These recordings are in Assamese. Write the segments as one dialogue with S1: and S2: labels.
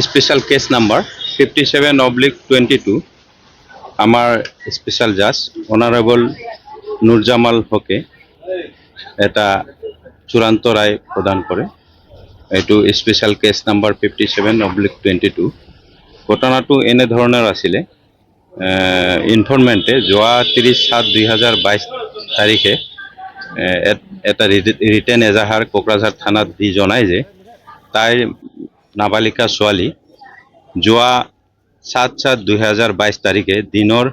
S1: স্পেশাল কেস নাম্বার 57/22 আমার স্পেশাল জাজ অনারেবল নুরজামাল হকে এটা চূড়ান্ত রায় প্রদান করে। এইটো স্পেশাল কেস নাম্বার 57/22। ঘটনাটো এনে ধৰণৰ আছিলে, ইনফৰমেণ্টে যোৱা 30/7/2022 তাৰিখে এটা ৰিটেন এজাহাৰ কোকৰাঝাৰ থানাত দি জনায় যে তাইৰ নাবালিকা ছোৱালী যোৱা 7/7/2022 তাৰিখে দিনৰ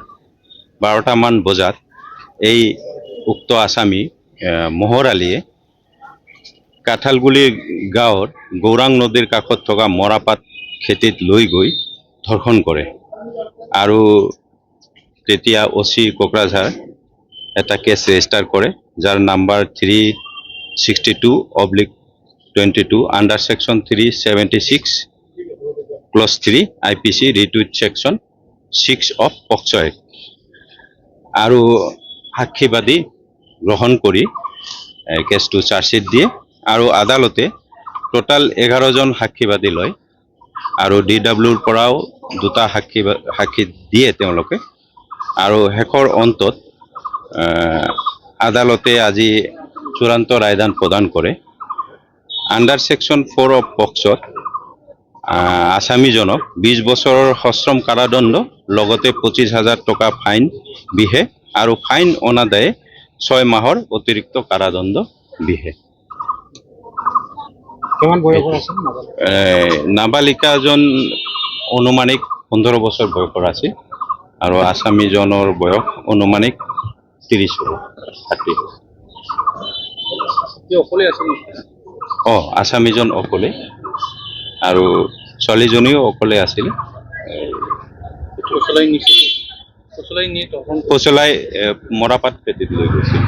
S1: 12টামান বজাত এই উক্ত আসামী মোহৰ আলীয়ে কাঁঠালগুলি গাঁৱৰ গৌৰাং নদীৰ কাষত থকা মৰাপাট খেতিত লৈ গৈ ধৰ্ষণ কৰে আৰু তেতিয়া OC কোকৰাঝাৰ এটা কেছ ৰেজিষ্টাৰ কৰে, যাৰ number 362/22 under section 376 clause 3 IPC read with section 6 of POCSO act আৰু সাক্ষীবাদী গ্ৰহণ কৰি কেছটো চাৰ্জশ্বিট দিয়ে আৰু আদালতে টোটাল 11জন সাক্ষীবাদী লয় আৰু DWৰ পৰাও 2টা সাক্ষী দিয়ে তেওঁলোকে। আৰু শেষৰ অন্তত আদালতে আজি চূড়ান্ত ৰায়দান প্ৰদান কৰে। আণ্ডাৰ সেকশ্যন 4 অফ পক্সোত আসামীজনক 20 বছৰৰ সশ্ৰম কাৰাদণ্ড লগতে 25,000 টকা ফাইন বিহে আৰু ফাইন অনাদায়ে 6 মাহৰ অতিৰিক্ত কাৰাদণ্ড বিহে। নাবালিকাজন অনুমানিক 15 বছৰ বয়সৰ আছিল আৰু আসামীজনৰ বয়স অনুমানিক 30 হ'ব। আসামীজন অকলে আৰু ছোৱালীজনীও অকলে আছিল। পচলাই মৰাপাট খেতিত লৈ গৈছিল।